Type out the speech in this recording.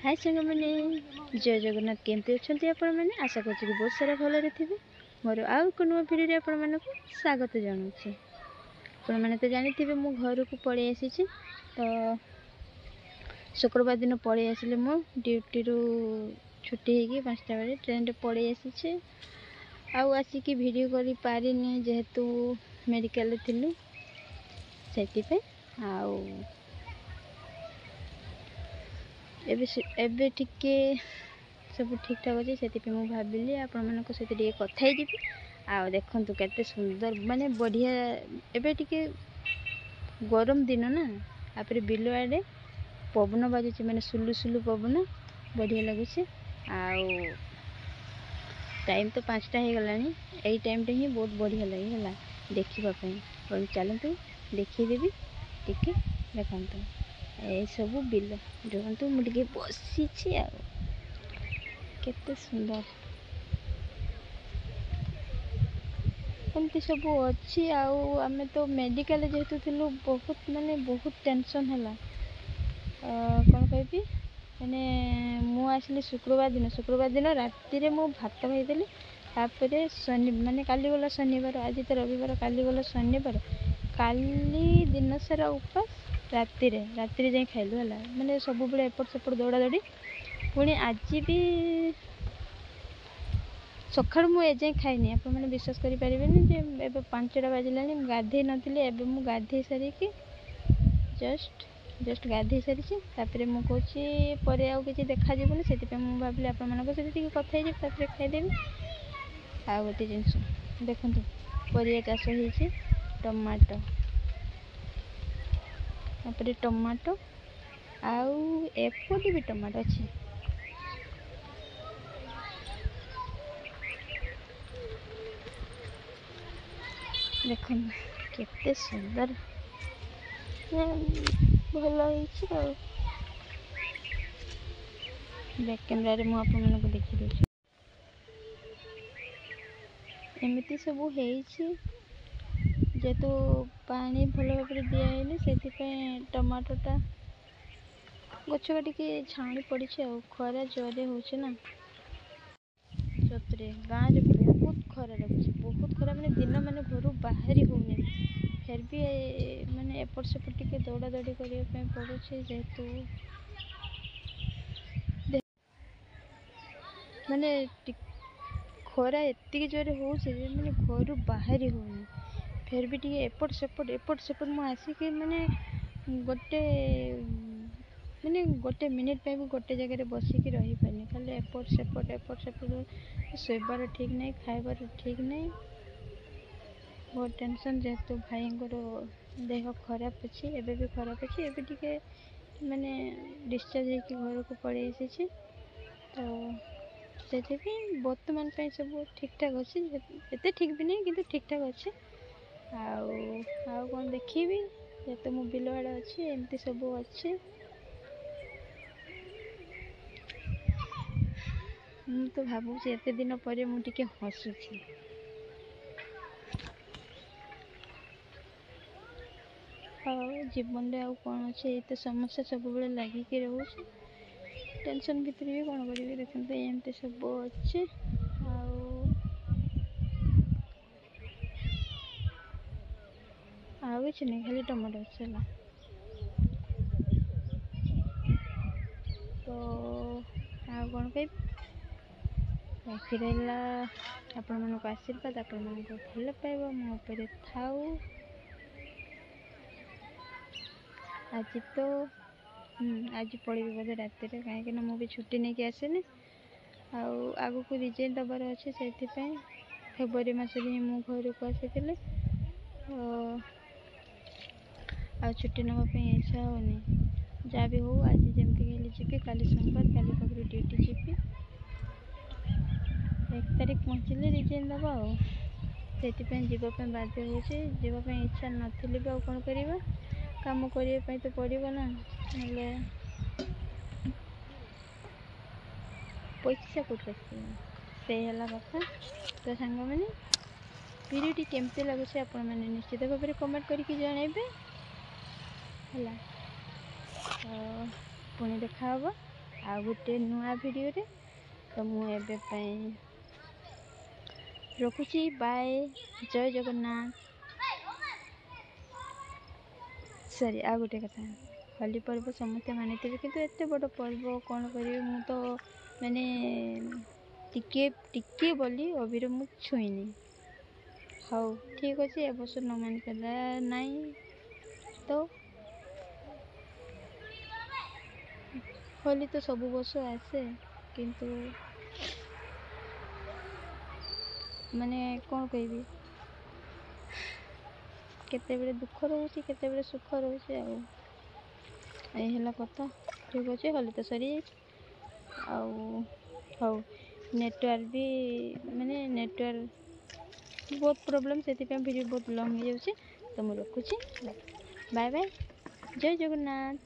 हाय सांग मैंने जय जगन्नाथ केमती अच्छा आपण मैंने आशा कर बहुत सारा भलरे थे मोर आउ को नुआ भिडियो आपण मानक स्वागत जनाऊँ। आपण मैंने तो जानी थे मो घर को पलि आसी तो शुक्रवार दिन पलि आसिले मो ड्यूटी रू छुट्टी होगी 5टा बेले ट्रेन पलि आसी आसिकी भिडियो कर पारिनी जेहेतु मेडिकल थी से एबे टिके सब ठीक ठाक अच्छे से मुझे भाविली आपण मान सहित कथाई जी आ देखु केते सुंदर माने बढ़िया एबे टिके गरम दिन ना आपरे बिल आड़े पवन बाजुचे माने सुलु सुलु पवन बढ़िया लगुच टाइम तो 5टा हो गलानी यही टाइम टे ही बहुत बढ़िया लगे है देखापी चलतु देखीदेवी टिके देखु ये सब बिल रुहतु मुझे बसी केते सुंदर एमती सब अच्छी आम तो मेडिकल जेहेतु थिलु बहुत माने बहुत टेंशन है कौन कहि मैंने मुझे शुक्रवार दिन राति रे मु भात खाई तापर शनि माने काली गला शनिवार आज तो रविवार काली गला शनिवार काली दिन सारा उपास राति जाए खाइलु है मैंने सब बड़े एपट सेपट दौड़ा दौड़ी पुणी आज भी सकाळु मु एजाए खाइनी आप मैंने विश्वास करें 5टा बाजिला गाधे नी एवं गाधे सारिकी जस्ट गाधे सारी तापर मुझे पर आउ कि देखा से भाविली आप सहित कथा खाईदेवी आ गोटे जिनस देखु परिया चाष हो टमाटो तापर टमाटो आउ एपटे भी टमाटो अच्छे देख केते सुंदर भल बैक कैमरा मुझे देखी दूसरी एमती सब जेहेतु पानी भल भाव दिखाई से टमाटोटा गछका टी छाणी पड़ी खरा जोरे होना सतरे गाँव में बहुत खरा लगुच बहुत खरा मैंने दिन माने घर बाहरी होने फिर भी माने एपट सेपट टिके दौड़ा दौड़ी करने पड़े जेहेतु माने खरा एति जोरे हो मैंने घर बाहरी होनी फिर भी टी एपट सेपट मुझे आसिक माने गोटे मिनिट पे भी गोटे जगह बसिकी रही पानी खाली एपट सेपट शोबार ठीक नहीं खाइबार ठीक नहीं बहुत टेंशन जेहेतु भाई देह खराब अच्छी एबे भी खराब अच्छी एबे टिके माने डिस्चार्ज होकर घर को पलि आसी तो से बर्तमान सब ठीक ठाक अच्छे एत ठीक भी नहीं किंतु ठीक ठाक अच्छे कौन देखी जेहेतु मो बिल आड़े अच्छे एमती सब अच्छे मु तो भावुँ एत दिन पर मुझे हसुची जीवन में कौन अच्छे ये तो समस्या सब बड़े लगिक रोचे टेंशन भितर भी कौन करेंगे देखते एमती सब अच्छे किसी नहीं खाली टमाटो अच्छे तो कौन कह बाकी रहा आपण मान आशीर्वाद आपण मान भल पाइबा मो थाऊ आज तो आज पड़ी बोधे राति कहीं मुझे छुट्टी नहीं आसेनी आग को रिजाइन दबार अच्छे से फेब्रुआरी मस मु घर को आसी छुट्टी नापी इच्छा होनी जहाँ भी हो आज जमी जी काली सोमवार काली पाखर ड्यूटी जी 1 तारिख पहुँचले रिजाइन दबा से जीवाई बाध्य हो जीवाई इच्छा नी भी कौन करवा काम करने तो पड़ो ना पैसा कौट से है कथा तो सांग मैंने भिडियोटी केमती लगुच आपण मैंने निश्चित भाव में कमेंट करके जनइबे है पुणी देखा ଆଉ ଗୋଟେ ନୂଆ ଭିଡ଼ିଓରେ। ତ ମୁଁ ଏବେ ପାଇଁ ରଖୁଛି। ବାଏ, ଜୟ ଜଗନ୍ନାଥ। ସରି, ଆଉ ଗୋଟେ କଥା, ହୋଲି ପର୍ବ ସମସ୍ତେ ମାନିଥିବେ, କିନ୍ତୁ ଏତେ ବଡ଼ ପର୍ବ କ'ଣ କରିବି, ମୁଁ ତ ମାନେ ଟିକେ ବୋଲି ଅବିର ମୁଁ ଛୁଇଁନି। ହଉ ଠିକ୍ ଅଛି, ଏ ବର୍ଷ ନ ମାନି ପାରିଲା ନାହିଁ ତ ହୋଲି ତ ସବୁ ବର୍ଷ ଆସେ, କିନ୍ତୁ ମାନେ କ'ଣ କହିବି, କେତେବେଳେ ଦୁଃଖ ରହୁଛି, କେତେବେଳେ ସୁଖ ରହୁଛି, ଆଉ ଏଇ ହେଲା କଥା। ଠିକ୍ ଅଛି, ହୋଲି ତ ସରିଯାଇଛି। ଆଉ ହଉ, ନେଟୱାର୍କ ବି ମାନେ ନେଟୱାର୍କ ବହୁତ ପ୍ରୋବ୍ଲେମ୍, ସେଥିପାଇଁ ଭିଡ଼ିଓ ବହୁତ ଲଙ୍ଗ୍ ହେଇଯାଉଛି। ତ ମୁଁ ରଖୁଛି। ବାଏ ବାଏ, ଜୟ ଜଗନ୍ନାଥ।